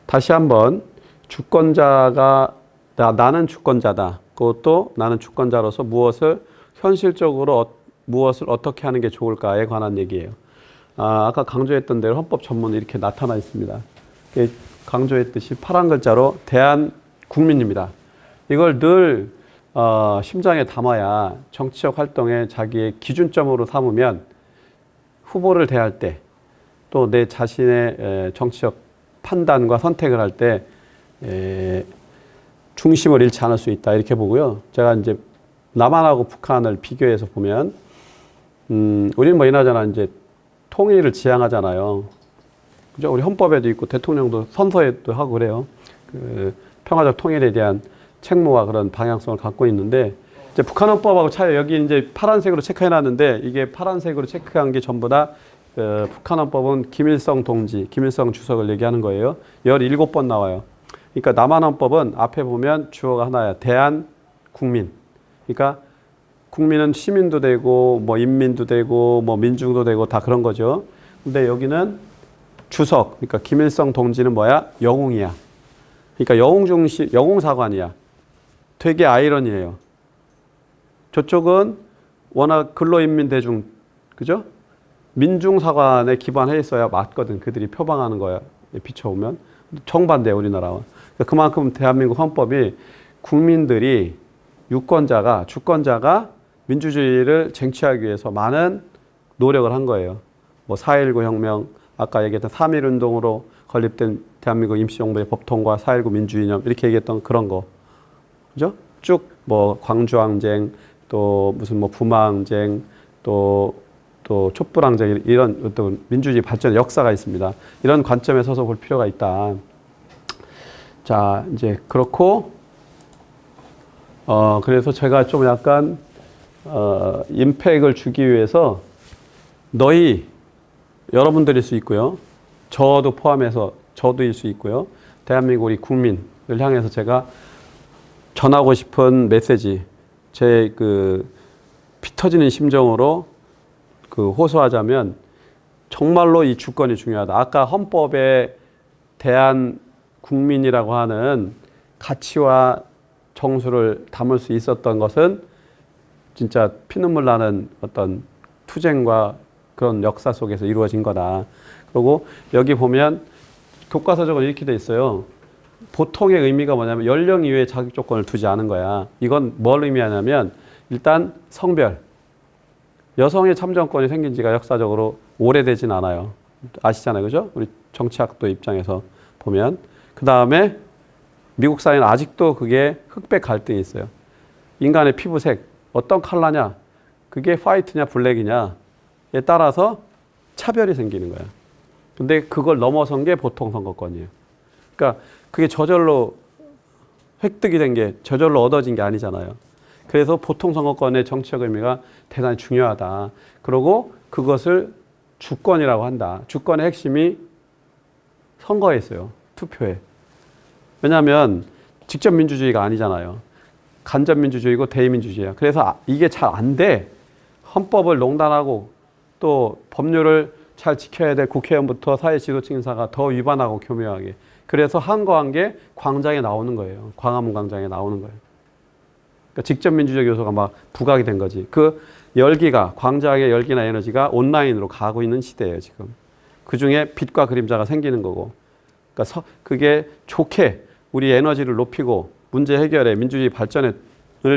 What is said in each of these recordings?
다시 한번 주권자가 나는 주권자다. 그것도 나는 주권자로서 무엇을 현실적으로 무엇을 어떻게 하는 게 좋을까에 관한 얘기예요. 아까 강조했던 대로 헌법 전문에 이렇게 나타나 있습니다. 강조했듯이 파란 글자로 대한국민입니다. 이걸 늘 심장에 담아야 정치적 활동에 자기의 기준점으로 삼으면 후보를 대할 때 또 내 자신의 정치적 판단과 선택을 할 때 중심을 잃지 않을 수 있다 이렇게 보고요. 제가 이제 남한하고 북한을 비교해서 보면 우리는 뭐 이나저나 이제 통일을 지향하잖아요. 그죠? 우리 헌법에도 있고 대통령도 선서에도 하고 그래요. 그 평화적 통일에 대한 책무와 그런 방향성을 갖고 있는데 이제 북한 헌법하고 차이 여기 이제 파란색으로 체크해 놨는데 이게 파란색으로 체크한 게 전부 다 북한 헌법은 김일성 동지, 김일성 주석을 얘기하는 거예요. 17번 나와요. 그러니까 남한 헌법은 앞에 보면 주어가 하나야. 대한국민. 그러니까 국민은 시민도 되고 뭐 인민도 되고 뭐 민중도 되고 다 그런 거죠. 근데 여기는 주석. 그러니까 김일성 동지는 뭐야? 영웅이야. 그러니까 영웅사관이야. 되게 아이러니해요. 저쪽은 워낙 근로인민대중, 그죠? 민중사관에 기반해 있어야 맞거든. 그들이 표방하는 거야. 비춰보면. 정반대야, 우리나라와. 그만큼 대한민국 헌법이 국민들이 유권자가, 주권자가 민주주의를 쟁취하기 위해서 많은 노력을 한 거예요. 뭐 4.19 혁명, 아까 얘기했던 3.1 운동으로 건립된 대한민국 임시정부의 법통과 4.19 민주이념 이렇게 얘기했던 그런 거. 그죠? 쭉 뭐 광주항쟁, 또 무슨 뭐 부마항쟁, 또 촛불항쟁 이런 어떤 민주주의 발전의 역사가 있습니다. 이런 관점에 서서 볼 필요가 있다. 자, 이제 그렇고 그래서 제가 좀 약간 임팩을 주기 위해서 여러분들일 수 있고요. 저도 포함해서 저도일 수 있고요. 대한민국 우리 국민을 향해서 제가 전하고 싶은 메시지, 제 피 터지는 심정으로 호소하자면 정말로 이 주권이 중요하다. 아까 헌법에 대한 국민이라고 하는 가치와 정수를 담을 수 있었던 것은 진짜 피눈물 나는 어떤 투쟁과 그런 역사 속에서 이루어진 거다. 그리고 여기 보면 교과서적으로 이렇게 돼 있어요. 보통의 의미가 뭐냐면 연령 이외의 자격 조건을 두지 않은 거야. 이건 뭘 의미하냐면 일단 성별. 여성의 참정권이 생긴 지가 역사적으로 오래되진 않아요. 아시잖아요. 그죠? 우리 정치학도 입장에서 보면. 그 다음에 미국 사회는 아직도 그게 흑백 갈등이 있어요. 인간의 피부색, 어떤 컬러냐? 그게 화이트냐, 블랙이냐에 따라서 차별이 생기는 거야. 근데 그걸 넘어선 게 보통 선거권이에요. 그러니까 그게 저절로 획득이 된 게 저절로 얻어진 게 아니잖아요. 그래서 보통 선거권의 정치적 의미가 대단히 중요하다. 그리고 그것을 주권이라고 한다. 주권의 핵심이 선거에 있어요. 투표에. 왜냐하면 직접 민주주의가 아니잖아요. 간접 민주주의고 대의민주주의야. 그래서 이게 잘 안 돼. 헌법을 농단하고 또 법률을 잘 지켜야 될 국회의원부터 사회 지도층 인사가 더 위반하고 교묘하게. 그래서 한거한 게 광장에 나오는 거예요. 광화문 광장에 나오는 거예요. 그러니까 직접 민주적 요소가 막 부각이 된 거지. 그 열기가, 광장의 열기나 에너지가 온라인으로 가고 있는 시대예요, 지금. 그 중에 빛과 그림자가 생기는 거고. 그러니까 그게 좋게 우리 에너지를 높이고 문제 해결에 민주주의 발전을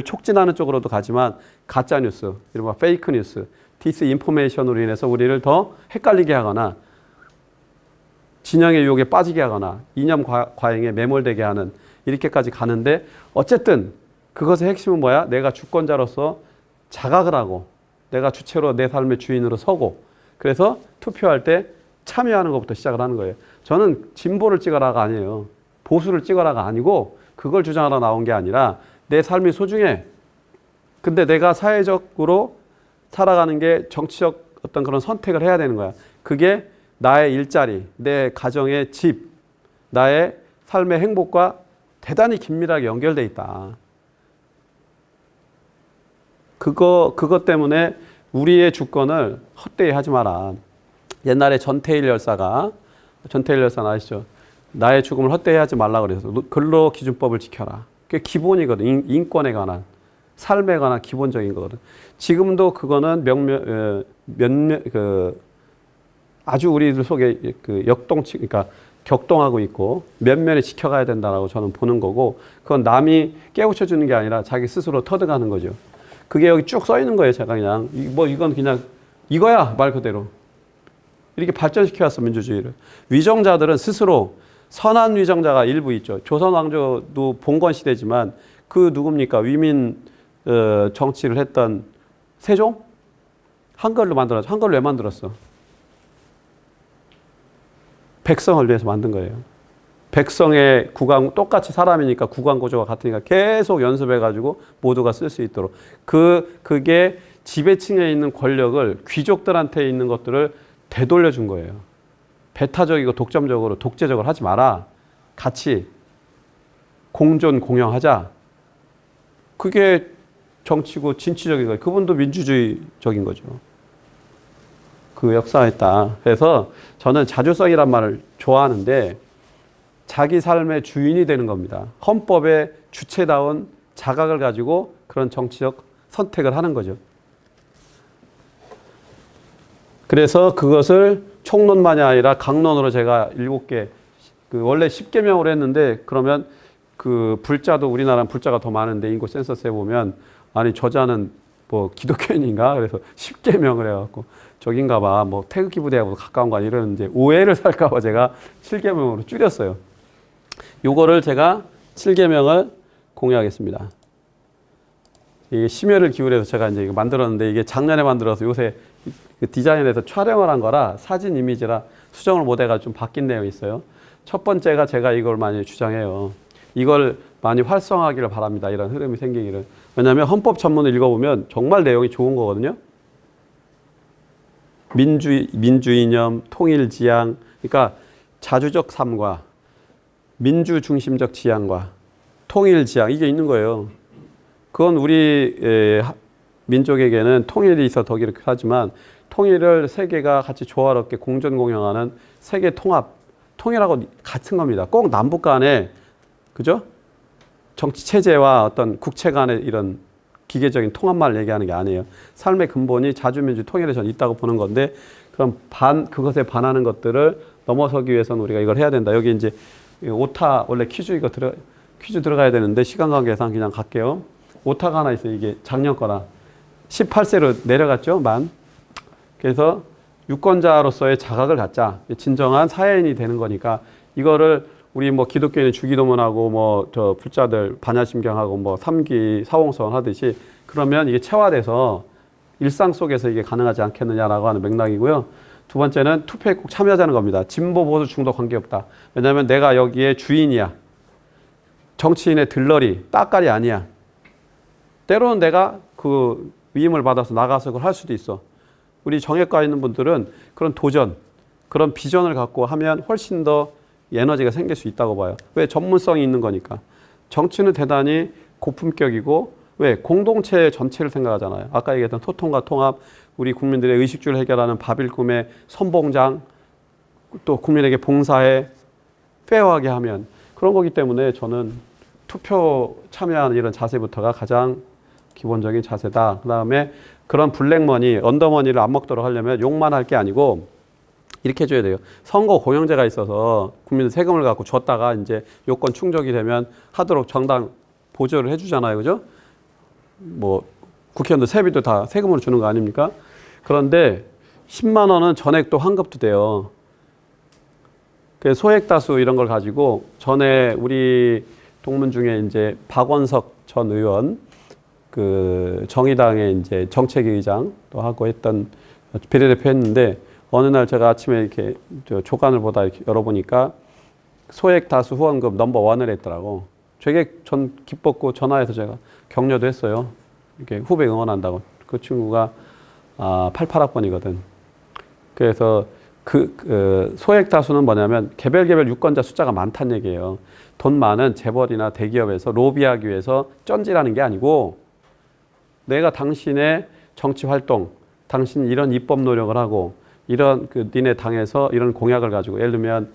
촉진하는 쪽으로도 가지만 가짜뉴스, 이른바 페이크 뉴스, 디스인포메이션으로 인해서 우리를 더 헷갈리게 하거나 진영의 유혹에 빠지게 하거나 이념 과잉에 매몰되게 하는 이렇게까지 가는데 어쨌든 그것의 핵심은 뭐야? 내가 주권자로서 자각을 하고 내가 주체로 내 삶의 주인으로 서고 그래서 투표할 때 참여하는 것부터 시작을 하는 거예요. 저는 진보를 찍어라가 아니에요. 보수를 찍어라가 아니고 그걸 주장하러 나온 게 아니라 내 삶이 소중해. 근데 내가 사회적으로 살아가는 게 정치적 어떤 그런 선택을 해야 되는 거야. 그게 나의 일자리, 내 가정의 집, 나의 삶의 행복과 대단히 긴밀하게 연결돼 있다. 그것 때문에 우리의 주권을 헛되이 하지 마라. 옛날에 전태일 열사가 전태일 열사 아시죠? 나의 죽음을 헛되이하지 말라 그래서 근로기준법을 지켜라. 그게 기본이거든. 인권에 관한, 삶에 관한 기본적인 거거든. 지금도 그거는 아주 우리들 속에 그 역동치, 그러니까 격동하고 있고 면면에 지켜가야 된다라고 저는 보는 거고, 그건 남이 깨우쳐 주는 게 아니라 자기 스스로 터득하는 거죠. 그게 여기 쭉 써 있는 거예요. 제가 그냥 이건 그냥 이거야 말 그대로 이렇게 발전시켜 왔어 민주주의를. 위정자들은 스스로, 선한 위정자가 일부 있죠. 조선 왕조도 봉건 시대지만 그 누굽니까? 위민 정치를 했던 세종? 한글로 만들었죠. 한글로 왜 만들었어? 백성을 위해서 만든 거예요. 백성의 구강, 똑같이 사람이니까 구강 구조가 같으니까 계속 연습해가지고 모두가 쓸 수 있도록. 그게 지배층에 있는 권력을, 귀족들한테 있는 것들을 되돌려 준 거예요. 배타적이고 독점적으로, 독재적으로 하지 마라. 같이 공존, 공영하자. 그게 정치고 진취적인 거예요. 그분도 민주주의적인 거죠. 그 역사가 있다. 그래서 저는 자주성이란 말을 좋아하는데 자기 삶의 주인이 되는 겁니다. 헌법의 주체다운 자각을 가지고 그런 정치적 선택을 하는 거죠. 그래서 그것을 총론만이 아니라 강론으로 제가 7개, 원래 10개명으로 했는데, 그러면 그 불자도, 우리나라는 불자가 더 많은데 인구 센서스에 보면 아니 저자는 뭐 기독교인인가? 그래서 10개명을 해갖고 저긴가 봐, 뭐 태극기 부대하고 가까운 거 아니 이러는데 오해를 살까 봐 제가 7개명으로 줄였어요. 요거를 제가 7개명을 공유하겠습니다. 이게 심혈을 기울여서 제가 이제 이거 만들었는데, 이게 작년에 만들어서 요새 그 디자인에서 촬영을 한 거라 사진 이미지라 수정을 못 해가지고 좀 바뀐 내용이 있어요. 첫 번째가 제가 이걸 많이 주장해요. 이걸 많이 활성화하기를 바랍니다. 이런 흐름이 생기기를. 왜냐하면 헌법 전문을 읽어보면 정말 내용이 좋은 거거든요. 민주이념, 통일지향, 그러니까 자주적 삶과 민주 중심적 지향과 통일지향, 이게 있는 거예요. 그건 우리 민족에게는 통일이 있어 더 이렇게 하지만, 통일을 세계가 같이 조화롭게 공존공영하는 세계 통일하고 같은 겁니다. 꼭 남북 간에, 그죠? 정치 체제와 어떤 국체 간의 이런 기계적인 통합만을 얘기하는 게 아니에요. 삶의 근본이 자주민주 통일에 전 있다고 보는 건데, 그럼 그것에 반하는 것들을 넘어서기 위해서는 우리가 이걸 해야 된다. 여기 이제 오타, 원래 퀴즈 들어가야 되는데 시간 관계상 그냥 갈게요. 오타가 하나 있어요. 이게 작년 거라 18세로 내려갔죠, 그래서 유권자로서의 자각을 갖자. 진정한 사회인이 되는 거니까, 이거를 우리 뭐 기독교인의 주기도문하고 뭐 저 불자들 반야심경하고 뭐 3기 사홍서원 하듯이, 그러면 이게 체화돼서 일상 속에서 이게 가능하지 않겠느냐라고 하는 맥락이고요. 두 번째는 투표에 꼭 참여하자는 겁니다. 진보 보수 중도 관계없다. 왜냐하면 내가 여기에 주인이야. 정치인의 들러리, 따까리 아니야. 때로는 내가 그 위임을 받아서 나가서 그걸 할 수도 있어. 우리 정액과에 있는 분들은 그런 도전, 그런 비전을 갖고 하면 훨씬 더 에너지가 생길 수 있다고 봐요. 왜? 전문성이 있는 거니까. 정치는 대단히 고품격이고, 왜? 공동체 전체를 생각하잖아요. 아까 얘기했던 소통과 통합, 우리 국민들의 의식주를 해결하는 밥일꿈의 선봉장, 또 국민에게 봉사해 페어하게 하면, 그런 거기 때문에 저는 투표 참여하는 이런 자세부터가 가장 기본적인 자세다. 그 다음에 그런 블랙머니, 언더머니를 안 먹도록 하려면 욕만 할 게 아니고 이렇게 해줘야 돼요. 선거 공영제가 있어서 국민들 세금을 갖고 줬다가 이제 요건 충족이 되면 하도록 정당 보조를 해주잖아요. 그죠? 뭐 국회의원들 세비도 다 세금으로 주는 거 아닙니까? 그런데 10만 원은 전액도 환급도 돼요. 그 소액다수 이런 걸 가지고, 전에 우리 동문 중에 이제 박원석 전 의원, 그 정의당의 이제 정책위 의장도 하고 했던 비례대표 했는데, 어느 날 제가 아침에 이렇게 조간을 보다 이렇게 열어보니까 소액 다수 후원급 넘버 1을 했더라고. 되게 전 기뻤고 전화해서 제가 격려도 했어요. 이렇게 후배 응원한다고. 그 친구가 88학번이거든. 그래서 그 소액 다수는 뭐냐면 개별 유권자 숫자가 많다는 얘기예요. 돈 많은 재벌이나 대기업에서 로비하기 위해서 쩐지라는 게 아니고, 내가 당신의 정치 활동, 당신 이런 입법 노력을 하고 이런 그 니네 당에서 이런 공약을 가지고 예를 들면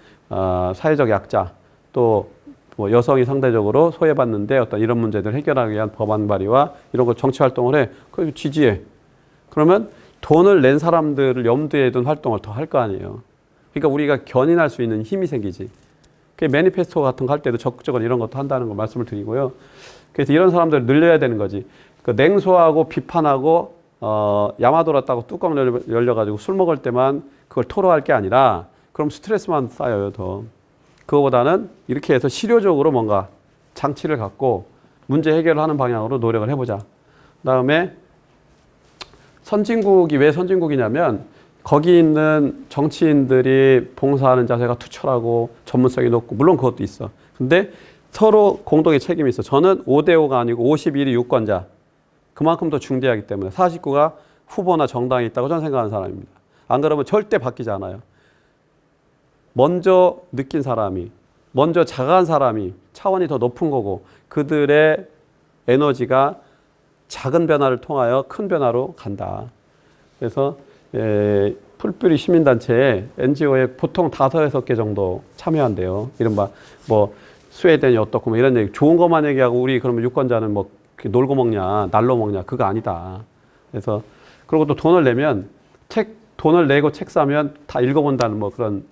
사회적 약자 또 뭐 여성이 상대적으로 소외받는데 어떤 이런 문제들 해결하기 위한 법안 발의와 이런 걸 정치 활동을 해. 그래서 지지해. 그러면 돈을 낸 사람들을 염두에 둔 활동을 더 할 거 아니에요. 그러니까 우리가 견인할 수 있는 힘이 생기지. 그 매니페스토 같은 거 할 때도 적극적으로 이런 것도 한다는 걸 말씀을 드리고요. 그래서 이런 사람들을 늘려야 되는 거지. 그 냉소하고 비판하고 야마돌았다고 뚜껑 열려가지고 술 먹을 때만 그걸 토로할 게 아니라 그럼 스트레스만 쌓여요, 더. 그거보다는 이렇게 해서 실효적으로 뭔가 장치를 갖고 문제 해결을 하는 방향으로 노력을 해보자. 그다음에 선진국이 왜 선진국이냐면 거기 있는 정치인들이 봉사하는 자세가 투철하고 전문성이 높고 물론 그것도 있어. 근데 서로 공동의 책임이 있어. 저는 5대5가 아니고 51위 유권자. 그만큼 더 중대하기 때문에 49가 후보나 정당이 있다고 저는 생각하는 사람입니다. 안 그러면 절대 바뀌지 않아요. 먼저 느낀 사람이, 먼저 자각한 사람이 차원이 더 높은 거고 그들의 에너지가 작은 변화를 통하여 큰 변화로 간다. 그래서 풀뿌리 시민단체에 NGO에 보통 5, 6개 정도 참여한대요. 이른바 뭐 스웨덴이 어떻고 뭐 이런 얘기 좋은 것만 얘기하고 우리 그러면 유권자는 뭐 놀고 먹냐 날로 먹냐 그거 아니다. 그래서 그리고 또 돈을 내면 돈을 내고 책 사면 다 읽어본다는 뭐 그런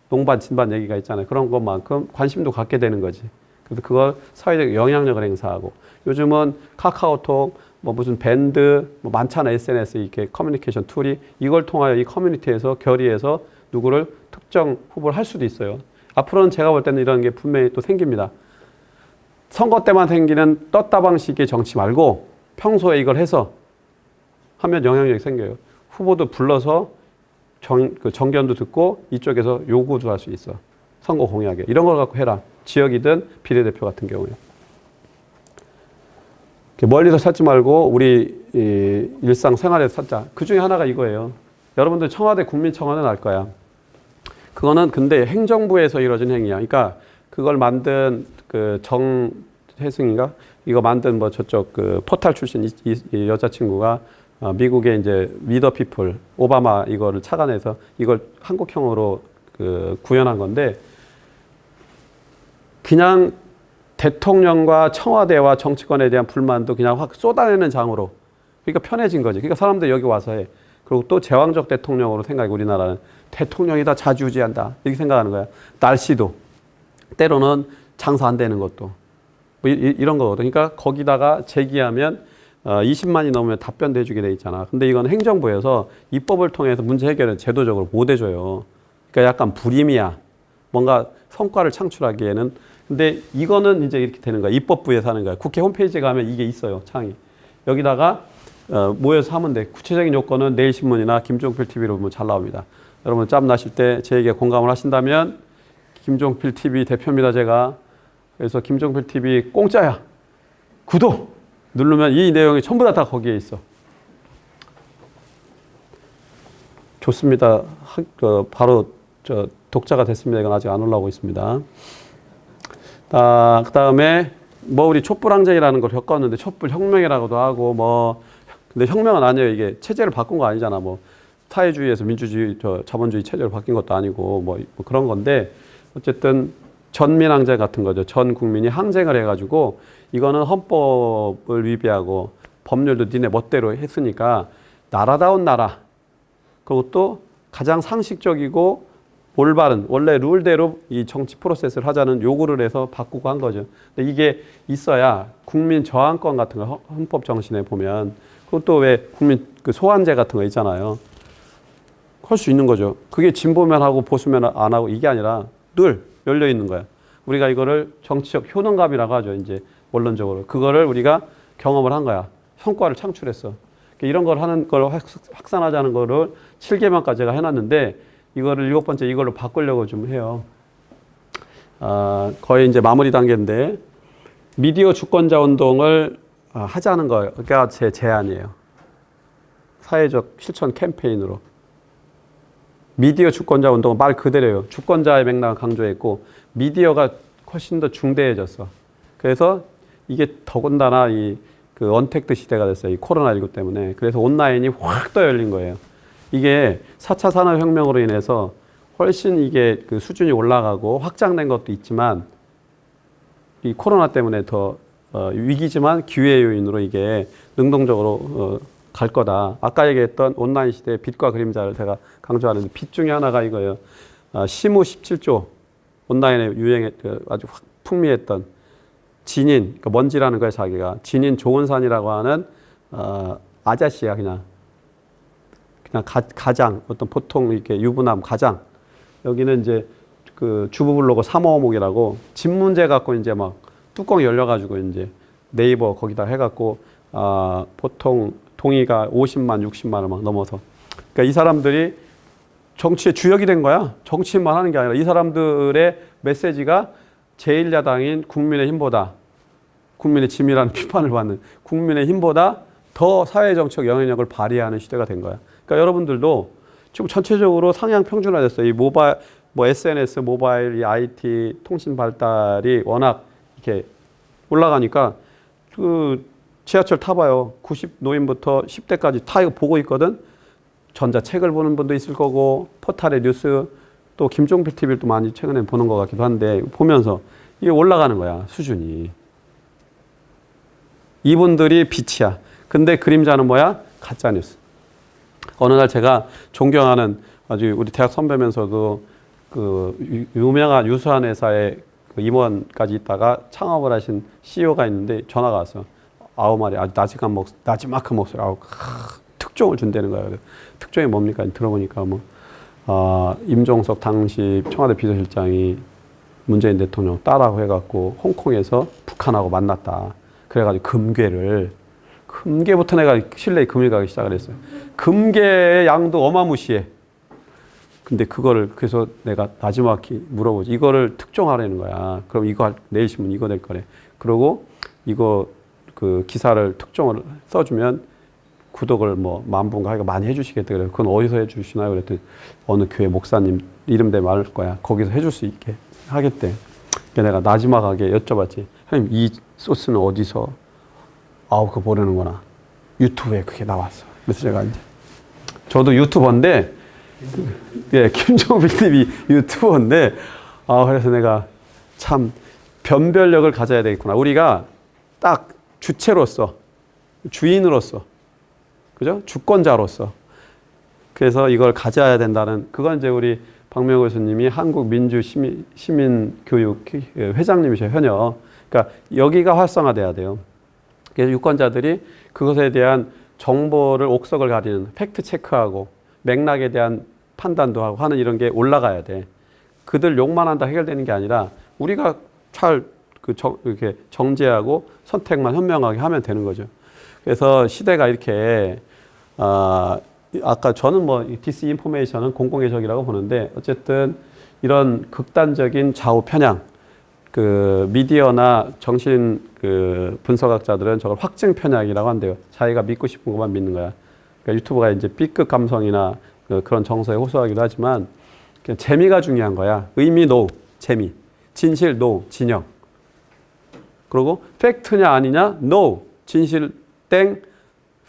농반 진반 얘기가 있잖아요. 그런 것만큼 관심도 갖게 되는 거지. 그래서 그걸 사회적 영향력을 행사하고 요즘은 카카오톡 뭐 무슨 밴드 뭐 많잖아. SNS 이렇게 커뮤니케이션 툴이 이걸 통하여 이 커뮤니티에서 결의해서 누구를 특정 후보를 할 수도 있어요. 앞으로는 제가 볼 때는 이런 게 분명히 또 생깁니다. 선거 때만 생기는 떴다 방식의 정치 말고 평소에 이걸 해서 하면 영향력이 생겨요. 후보도 불러서 정견도 듣고 이쪽에서 요구도 할 수 있어. 선거 공약에. 이런 걸 갖고 해라. 지역이든 비례대표 같은 경우에. 멀리서 찾지 말고 우리 일상생활에서 찾자. 그 중에 하나가 이거예요. 여러분들 청와대 국민청원은 알 거야. 그거는 근데 행정부에서 이루어진 행위야. 그러니까 그걸 만든 그 정혜승인가? 이거 만든 뭐 저쪽 그 포탈 출신 이 여자친구가 미국의 이제 위더 피플 오바마 이거를 착안해서 이걸 한국형으로 그 구현한 건데 그냥 대통령과 청와대와 정치권에 대한 불만도 그냥 확 쏟아내는 장으로 그러니까 편해진 거지. 그러니까 사람들 여기 와서 해. 그리고 또 제왕적 대통령으로 생각해. 우리나라는 대통령이 다 좌지우지한다 이렇게 생각하는 거야. 날씨도 때로는 장사 안 되는 것도 뭐 이런 거거든. 그러니까 거기다가 제기하면 20만이 넘으면 답변도 해주게 돼 있잖아. 근데 이건 행정부에서 입법을 통해서 문제 해결은 제도적으로 못 해줘요. 그러니까 약간 불임이야. 뭔가 성과를 창출하기에는. 근데 이거는 이제 이렇게 되는 거야. 입법부에서 하는 거야. 국회 홈페이지에 가면 이게 있어요. 창이. 여기다가 모여서 하면 돼. 구체적인 요건은 내일신문이나 김종필 TV로 보면 잘 나옵니다. 여러분 짬 나실 때 제 얘기에 공감을 하신다면 김종필 TV 대표입니다. 제가. 그래서 김종필 TV 공짜야. 구독! 누르면 이 내용이 전부 다 거기에 있어. 좋습니다. 바로 독자가 됐습니다. 이건 아직 안 올라오고 있습니다. 그 다음에 뭐 우리 촛불항쟁이라는 걸 겪었는데 촛불혁명이라고도 하고 뭐 근데 혁명은 아니에요. 이게 체제를 바꾼 거 아니잖아. 뭐 사회주의에서 민주주의, 자본주의 체제로 바뀐 것도 아니고 뭐 그런 건데 어쨌든 전민항쟁 같은 거죠. 전 국민이 항쟁을 해가지고 이거는 헌법을 위배하고 법률도 니네 멋대로 했으니까 나라다운 나라 그리고 또 가장 상식적이고 올바른 원래 룰대로 이 정치 프로세스를 하자는 요구를 해서 바꾸고 한 거죠. 근데 이게 있어야 국민 저항권 같은 거 헌법 정신에 보면 그것도 왜 국민 그 소환제 같은 거 있잖아요. 할 수 있는 거죠. 그게 진보면 하고 보수면 안 하고 이게 아니라 늘 열려 있는 거야. 우리가 이거를 정치적 효능감이라고 하죠. 이제 원론적으로 그거를 우리가 경험을 한 거야. 성과를 창출했어. 이런 걸 하는 걸 확산하자는 거를 7개명까지 제가 해놨는데 이거를 7번째 이걸로 바꾸려고 좀 해요. 거의 이제 마무리 단계인데 미디어 주권자 운동을 하자는 거가 제 제안이에요. 사회적 실천 캠페인으로. 미디어 주권자 운동은 말 그대로예요. 주권자의 맥락을 강조했고 미디어가 훨씬 더 중대해졌어. 그래서 이게 더군다나 그 언택트 시대가 됐어요. 이 코로나19 때문에. 그래서 온라인이 확 떠 열린 거예요. 이게 4차 산업혁명으로 인해서 훨씬 이게 그 수준이 올라가고 확장된 것도 있지만 이 코로나 때문에 더 위기지만 기회의 요인으로 이게 능동적으로 갈 거다. 아까 얘기했던 온라인 시대의 빛과 그림자를 제가 강조하는데 빛 중에 하나가 이거예요. 시무 17조 온라인에 아주 풍미했던 진인, 그러니까 먼지라는 거예요, 자기가. 진인 조은산이라고 하는 아저씨야, 그냥 가장 어떤 보통 이렇게 유부남 가장. 여기는 이제 그 주부 블로거 3호목이라고 집 문제 갖고 이제 막 뚜껑 열려가지고 이제 네이버 거기다 해갖고 보통 동의가 50만, 60만을 막 넘어서. 그러니까 이 사람들이 정치의 주역이 된 거야. 정치인만 하는 게 아니라 이 사람들의 메시지가 제1야당인 국민의힘보다 국민의 짐이라는 비판을 받는 국민의힘보다 더 사회정책 영향력을 발휘하는 시대가 된 거야. 그러니까 여러분들도 지금 전체적으로 상향 평준화됐어요. 이 모바일, SNS, 모바일, 이 IT 통신 발달이 워낙 이렇게 올라가니까 그 지하철 타봐요. 90노인부터 10대까지 다 이거 보고 있거든. 전자책을 보는 분도 있을 거고 포탈의 뉴스 또 김종필 TV를 또 많이 최근에 보는 것 같기도 한데 보면서 이게 올라가는 거야. 수준이. 이분들이 빛이야. 근데 그림자는 뭐야? 가짜뉴스. 어느 날 제가 존경하는 아주 우리 대학 선배면서도 그 유명한 유수한 회사의 그 임원까지 있다가 창업을 하신 CEO가 있는데 전화가 왔어. 아우 말이야. 아주 나지막한 목소리. 아우 특종을 준다는 거야. 특종이 뭡니까? 들어보니까 임종석 당시 청와대 비서실장이 문재인 대통령 딸하고 해갖고 홍콩에서 북한하고 만났다. 그래가지고 금괴부터 내가 실내에 금을 가기 시작을 했어요. 금괴의 양도 어마무시해. 근데 그래서 내가 나지막히 물어보지. 이거를 특종하라는 거야. 그럼 내일 신문 이거 낼 거래. 그리고 이거 그 기사를 특종을 써주면 구독을 뭐 10,000분가 많이 해주시겠다. 그래. 그건 어디서 해주시나요? 그랬더니 어느 교회 목사님 이름대 말할 거야. 거기서 해줄 수 있게 하겠대. 내가 나지막하게 여쭤봤지. 형님 이 소스는 어디서? 그거 보내는구나. 유튜브에 그게 나왔어. 그래서 제가 이제 저도 유튜버인데 예, 김종필 TV 유튜버인데 그래서 내가 참 변별력을 가져야 되겠구나. 우리가 딱 주체로서 주인으로서 그죠? 주권자로서 그래서 이걸 가져야 된다는 그건 이제 우리 박명호 교수님이 한국민주시민교육 회장님이셔요. 현역. 그러니까 여기가 활성화돼야 돼요. 그래서 유권자들이 그것에 대한 정보를 옥석을 가리는 팩트 체크하고 맥락에 대한 판단도 하고 하는 이런 게 올라가야 돼. 그들 욕만 한다 해결되는 게 아니라 우리가 잘 이렇게 정제하고 선택만 현명하게 하면 되는 거죠. 그래서 시대가 이렇게 아까 저는 디스인포메이션은 공공의 적이라고 보는데 어쨌든 이런 극단적인 좌우 편향 그 미디어나 정신 그 분석학자들은 저걸 확증 편향이라고 한대요. 자기가 믿고 싶은 것만 믿는 거야. 그러니까 유튜브가 이제 B급 감성이나 그런 정서에 호소하기도 하지만 그냥 재미가 중요한 거야. 의미 노, 재미. 진실 노, 진영. 그리고 팩트냐 아니냐 노, 진실 땡,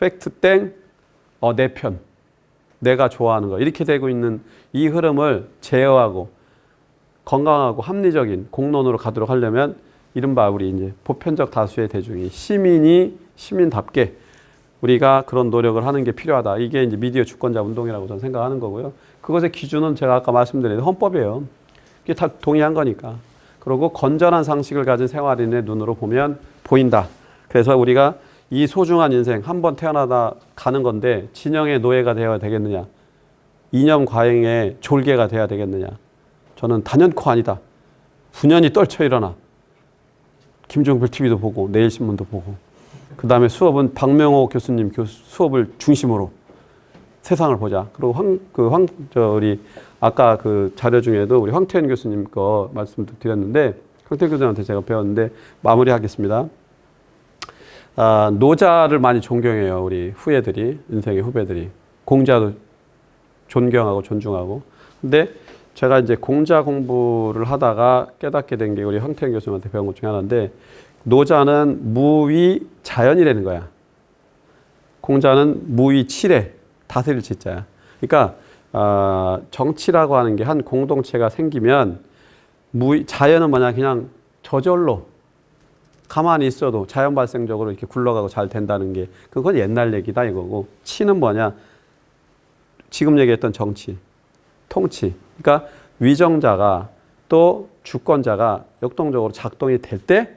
팩트 땡, 내 편. 내가 좋아하는 거. 이렇게 되고 있는 이 흐름을 제어하고 건강하고 합리적인 공론으로 가도록 하려면 이른바 우리 이제 보편적 다수의 대중이 시민답게 우리가 그런 노력을 하는 게 필요하다. 이게 이제 미디어 주권자 운동이라고 저는 생각하는 거고요. 그것의 기준은 제가 아까 말씀드린 헌법이에요. 이게 다 동의한 거니까. 그리고 건전한 상식을 가진 생활인의 눈으로 보면 보인다. 그래서 우리가 이 소중한 인생 한 번 태어나다 가는 건데 진영의 노예가 되어야 되겠느냐. 이념 과잉의 졸개가 되어야 되겠느냐. 저는 단연코 아니다. 분연히 떨쳐 일어나. 김종필 TV도 보고 내일신문도 보고 그 다음에 수업은 박명호 교수님 수업을 중심으로 세상을 보자. 그리고 우리 아까 그 자료 중에도 우리 황태현 교수님 거 말씀도 드렸는데 황태현 교수님한테 제가 배웠는데 마무리하겠습니다. 노자를 많이 존경해요. 우리 후예들이 인생의 후배들이 공자도 존경하고 존중하고. 근데 제가 이제 공자 공부를 하다가 깨닫게 된 게 우리 황태현 교수님한테 배운 것 중에 하나인데 노자는 무위 자연이라는 거야. 공자는 무위 칠해 다스릴 지자야. 그러니까 정치라고 하는 게 한 공동체가 생기면 자연은 뭐냐 그냥 저절로 가만히 있어도 자연 발생적으로 이렇게 굴러가고 잘 된다는 게 그건 옛날 얘기다 이거고 치는 뭐냐 지금 얘기했던 정치, 통치. 그러니까 위정자가 또 주권자가 역동적으로 작동이 될 때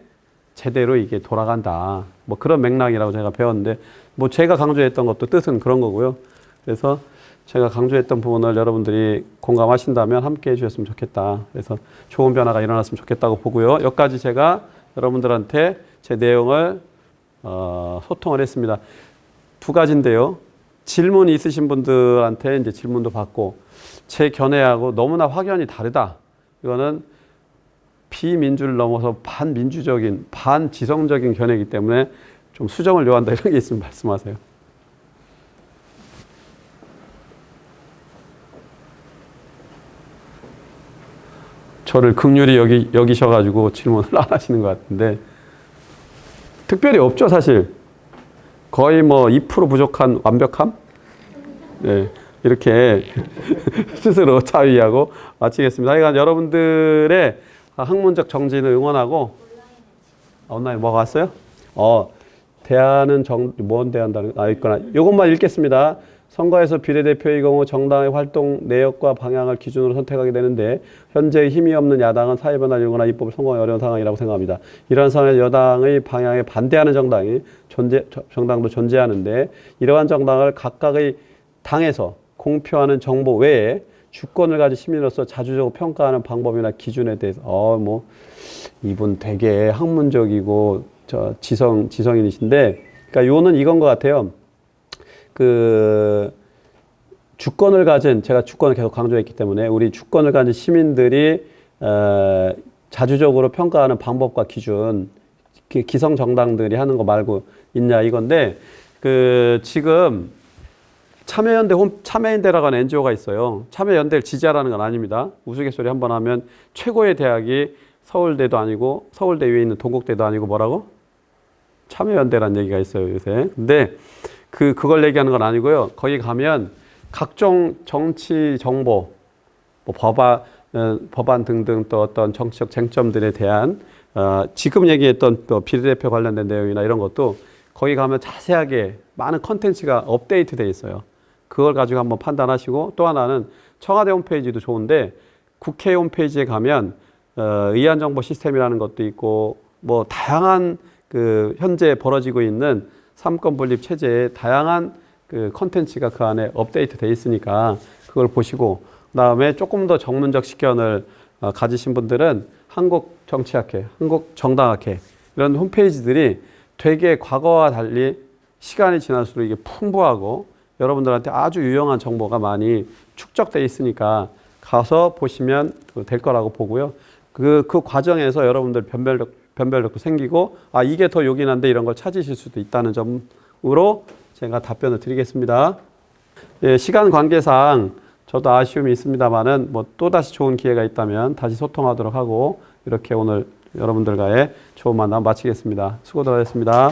제대로 이게 돌아간다. 뭐 그런 맥락이라고 제가 배웠는데 뭐 제가 강조했던 것도 뜻은 그런 거고요. 그래서 제가 강조했던 부분을 여러분들이 공감하신다면 함께 해주셨으면 좋겠다. 그래서 좋은 변화가 일어났으면 좋겠다고 보고요. 여기까지 제가 여러분들한테 제 내용을 소통을 했습니다. 두 가지인데요. 질문이 있으신 분들한테 이제 질문도 받고 제 견해하고 너무나 확연히 다르다. 이거는 비민주를 넘어서 반민주적인, 반지성적인 견해이기 때문에 좀 수정을 요한다 이런 게 있으면 말씀하세요. 저를 긍휼히 여기셔가지고 질문을 안 하시는 것 같은데 특별히 없죠 사실. 거의 뭐 2% 부족한 완벽함? 네, 이렇게 스스로 자위하고 마치겠습니다. 하여간 여러분들의 학문적 정진을 응원하고 온라인 뭐가 왔어요? 대안은 뭔 대안다는 있거나 이것만 읽겠습니다. 선거에서 비례대표의 경우 정당의 활동 내역과 방향을 기준으로 선택하게 되는데 현재 힘이 없는 야당은 사회 변화를 이루거나 입법을 성공하기 어려운 상황이라고 생각합니다. 이러한 상황에서 여당의 방향에 반대하는 정당도 존재하는데 이러한 정당을 각각의 당에서 공표하는 정보 외에 주권을 가진 시민으로서 자주적으로 평가하는 방법이나 기준에 대해서 뭐 이분 되게 학문적이고 지성인이신데 그러니까 요는 이건 것 같아요. 주권을 가진 제가 주권을 계속 강조했기 때문에 우리 주권을 가진 시민들이 자주적으로 평가하는 방법과 기준 기성 정당들이 하는 거 말고 있냐 이건데 지금 참여연대라고 하는 NGO가 있어요. 참여연대를 지지하라는 건 아닙니다. 우스갯소리 한번 하면 최고의 대학이 서울대도 아니고 서울대 위에 있는 동국대도 아니고 뭐라고? 참여연대라는 얘기가 있어요 요새. 근데 그걸 얘기하는 건 아니고요. 거기 가면 각종 정치 정보, 뭐 법안 등등 또 어떤 정치적 쟁점들에 대한 지금 얘기했던 또 비례대표 관련된 내용이나 이런 것도 거기 가면 자세하게 많은 컨텐츠가 업데이트되어 있어요. 그걸 가지고 한번 판단하시고 또 하나는 청와대 홈페이지도 좋은데 국회 홈페이지에 가면 의안정보 시스템이라는 것도 있고 뭐 다양한 현재 벌어지고 있는 삼권 분립 체제에 다양한 컨텐츠가 그 안에 업데이트 돼 있으니까 그걸 보시고 그다음에 조금 더 전문적 식견을 가지신 분들은 한국정치학회, 한국정당학회 이런 홈페이지들이 되게 과거와 달리 시간이 지날수록 이게 풍부하고 여러분들한테 아주 유용한 정보가 많이 축적돼 있으니까 가서 보시면 될 거라고 보고요. 그 과정에서 여러분들 변별력도 생기고 이게 더 요긴한데 이런 걸 찾으실 수도 있다는 점으로 제가 답변을 드리겠습니다. 예, 시간 관계상 저도 아쉬움이 있습니다만은 뭐 또다시 좋은 기회가 있다면 다시 소통하도록 하고 이렇게 오늘 여러분들과의 좋은 만남 마치겠습니다. 수고들 하셨습니다.